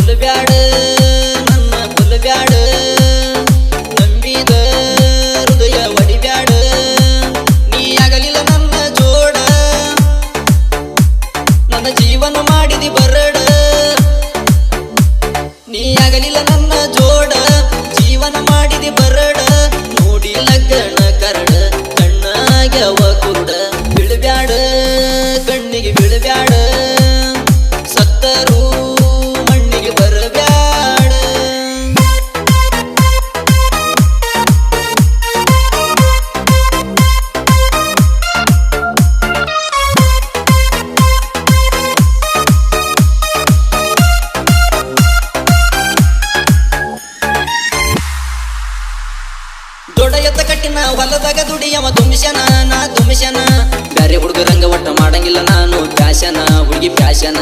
ಕೊಲ್ಲಬ್ಯಾಡ ನನ್ನ ಕೊಲ್ಲಬ್ಯಾಡ ನಂಬಿದ ಹೃದಯ ಒಡಿಬ್ಯಾಡ ನೀ ಆಗಲಿಲ್ಲ ನನ್ನ ಜೋಡ ನನ್ನ ಜೀವನ ಮಾಡಿದಿ ಬರಡ ನೀ ಆಗಲಿಲ್ಲ ನನ್ನ ಜೋಡ ಜೀವನ ಮಾಡಿದಿ ಬರಡ ನೋಡಿ ಲಗ್ನ ಕರಡ ಕಣ್ಣಾಗ್ಯವ ಕುರುಡ ಬೀಳಬ್ಯಾಡ ಕಣ್ಣಿಗೆ ಬೀಳಬ್ಯಾಡ ಸತ್ತರೂ ಮಣ್ಣಿಗೆ ಬರಬ್ಯಾಡ ದೊಡ್ಡ ಎತ್ತ ಕಟ್ಟಿನ ಹೊಲದಾಗ ದುಡಿಯವ ದುಮಿಶನ ನಾ ದುಮಿಶನ ಬ್ಯಾರೆ ಹುಡುಗರಂಗ ಒಟ್ಟ ಮಾಡಂಗಿಲ್ಲ ನಾನು ಫ್ಯಾಷನ ಹುಡುಗಿ ಫ್ಯಾಷನ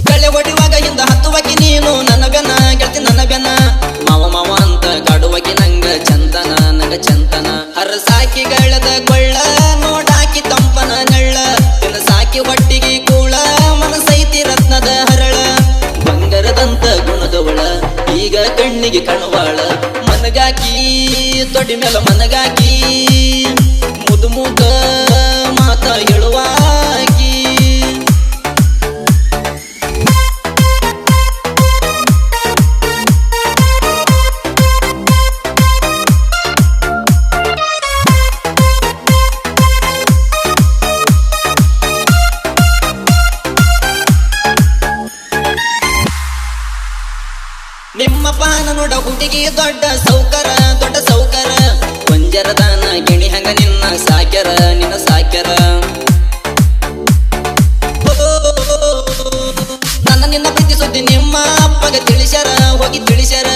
ಕಳೆ ಹೊಡಿವಾಗ ಹಿಂದ ಹತ್ತುವಕಿ ನೀನು ನನ್ನ ಬೆನ ಗೆಳತಿ ನನ್ನ ಬೆನ ಮಾವ ಮಾವ ಅಂತ ಕಾಡುವಕಿ ನಂಗ ಚಂತನ ನಂಗ ಚಂತನ ಹರಸಾಕಿ ಗಳದ ಕೊಳ್ಳ ನೋಡಾಕಿ ತಂಪನ ನೆಳ್ಳ ಸಾಕಿ ಹೊಟ್ಟಿಗೆ ಕೂಳ ಮನಸೈತಿ ರತ್ನದ ಹರಳ ಬಂಗಾರದಂತ ಗುಣದವಳ ಈಗ ಕಣ್ಣಿಗೆ ಕಣವಾಳ ಮನಗಾಕಿ ತೊಡಿ ಮೇಲೆ ಮನಗಾಕಿ ಮುದು ಮುದ ಮಾತ ಹೇಳುವಾಕಿ ನಿಮ್ಮ ಪಾನ ನೋಡ ಹುಡುಗಿ ದೊಡ್ಡ ಸೌಕರ ಕೊಂಜರದಾನ ಗಿಣಿ ಹಂಗ ನಿನ್ನ ಸಾಕ್ಯರ ನಿನ್ನ ಸಾಕ್ಯರ ನನ್ನ ನಿನ್ನ ಪ್ರೀತಿ ಸುದ್ದಿ ನಿಮ್ಮ ಅಪ್ಪಗ ತಿಳಿಸ್ಯಾರ ಹೋಗಿ ತಿಳಿಸ್ಯಾರ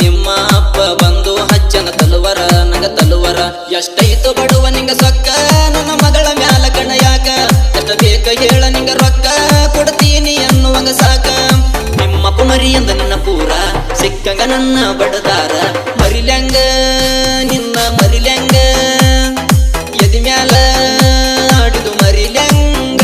ನಿಮ್ಮ ಅಪ್ಪ ಬಂದು ಹಚ್ಚನ ತಲುವರ ನಂಗ ತಲುವರ ಎಷ್ಟೈತು ಬಡುವ ನಿಂಗ ಸೊಕ್ಕ ನನ್ನ ಮಗಳ ಮ್ಯಾಲ ಕಣ ಯಾಕ ಎಷ್ಟ ಬೇಕ ಹೇಳ ನಿಂಗ ರೊಕ್ಕ ಕೊಡ್ತೀನಿ ಎನ್ನುವಂಗ ಸಾಕ ನಿಮ್ಮಪ್ಪ ಮರಿಯಂದ ನಿನ್ನ ಪೂರ ಸಿಕ್ಕಂಗ ನನ್ನ ಬಡದಾರ ಮರಿಲ್ಯಾಂಗ ನಿನ್ನ ಮರಿಲ್ಯಾಂಗ ಎದಿ ಮ್ಯಾಲ ಆಡಿದು ಮರಿಲ್ಯಾಂಗ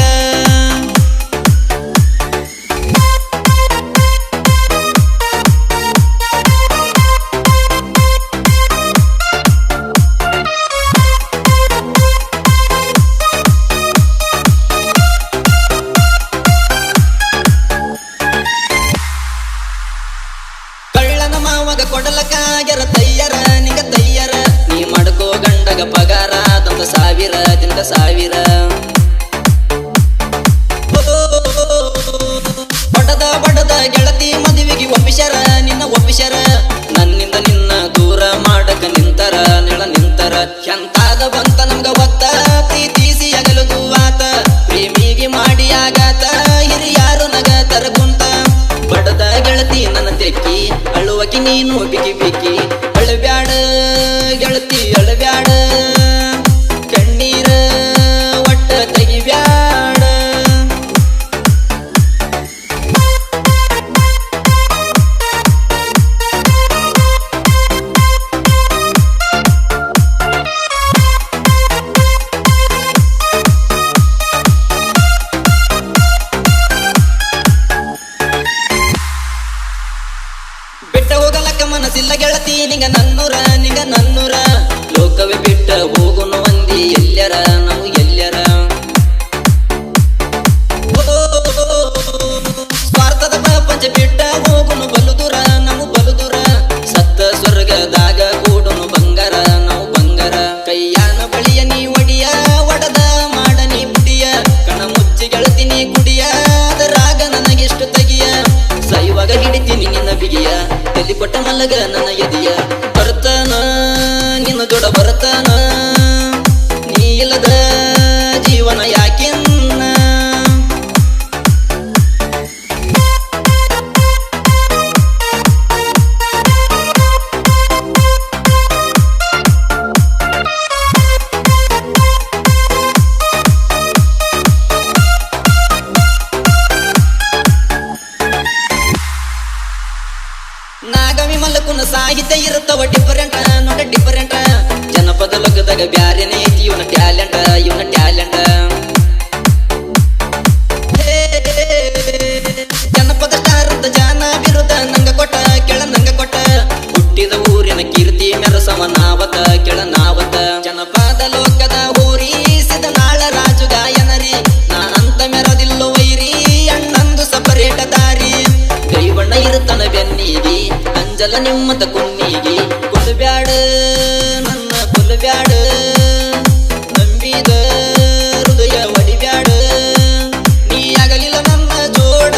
ಮಾವಗ ಕೊಡಲಕ್ಕಾಗ್ಯಾರ ತಯ್ಯರ ನಿಂಗ ತಯ್ಯರ ನೀ ಮಾಡ್ಕೋ ಗಂಡಗ ಪಗಾರ ದಂತ ಸಾವಿರ ದಿಂದ ಸಾವಿರ ಬಡದ ಗೆಳತಿ ಮದುವೆಗೆ ಒಪ್ಪಿಸ್ಯಾರ ನಿನ್ನ ಒಪ್ಪಿಸ್ಯಾರ ನನ್ನಿಂದ ನಿನ್ನ ದೂರ ಮಾಡಕ ನಿಂತರ ನೆಳ ನಿಂತರ ಎಂತಾದ ಬಂತ ನಮ್ಗ ಒತ್ತ ಪ್ರೀತಿಸಿ ಅಗಲು ದೂವಾತ ಪ್ರೇಮಿಗೆ ಮಾಡಿ ಆಗಾತ ಹಿರಿಯಾರು ನಗ ತರಗುಂತ ಬಡದ ಗೆಳತಿ ನನ್ನ ತೆಕ್ಕಿ ಅಳುವಕಿ ನೀನು ಬಿಗಿ ಬಿಗಿ ಅಳಬ್ಯಾಡ ಗೆಳತಿ ಅಳಬ್ಯಾಡ ಕಣ್ಣೀರ ಒಟ್ಟ ತೆಗಿಬ್ಯಾಡ ಬಿಟ್ಟ ಹೋಗಲಕ್ಕ ಮನಸ್ಸಿಲ್ಲ ಗೆಳತಿ ನಿಂಗ ನನ್ನೂರ ಲೋಕವೇ ಬಿಟ್ಟ ಹೋಗುನು ಅಂದಿ ಎಲ್ಲರ ನಾವು ಎಲ್ಲರ ಸ್ವಾರ್ಥದ ಪ್ರಪಂಚ ಬಿಟ್ಟ ಹೋಗುನು ಬಲು ದೂರ ನಾವು ಬಲು ದೂರ ಸತ್ತ ಸ್ವರ್ಗದಾಗ ಕೂಡುನು ಬಂಗಾರ ನಾವು ಬಂಗಾರ ಕೈಯಾನ ಬಳಿಯ ನೀ ಒಡಿಯ ಒಡದ ಮಾಡ ನೀ ಬುಡಿಯ ಕಣ ಮುಚ್ಚಿ ಗೆಳತೀನಿ ಕುಡಿಯ ಅದರಾಗ ನನಗೆಷ್ಟು ತೆಗಿಯ ಸೈವಾಗ ಹಿಡಿತೀನಿ ನಿನ್ನ ಬಿಗಿಯ ತಲಿ ಕೊಟ್ಟ ಮಲಗ ನನ್ನ ಎದಿಯ ಬರ್ತಾನ ನಿನ್ನ ದೊಡ ಬರ್ತಾನ ನೀ ಇಲ್ಲದ ಜೀವನ ಯಾಕೆನ್ನ ನಾಗವಿ ಮಲ್ಲಕುನ ಸಾಹಿತ್ಯ ಇರುತ್ತವ ಡಿಫರೆಂಟ್ ನೋಡ ಡಿಫರೆಂಟ್ ಜನಪದ ಲೋಕದಾಗ ಬ್ಯಾರೇನೆ ಐತಿ ಇವನ ಟ್ಯಾಲೆಂಟ್ ನಿಮ್ಮತ ಕುನ್ನಿಗೆ ಕೊಲ್ಬ್ಯಾಡ ನನ್ನ ಕೊಲ್ಬ್ಯಾಡ ನಂಬಿದ ಹೃದಯ ಒಡಿಬ್ಯಾಡ ನೀ ಆಗಲಿಲ್ಲ ನನ್ನ ಜೋಡ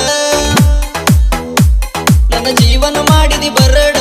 ನನ್ನ ಜೀವನ ಮಾಡಿದಿ ಬರಡ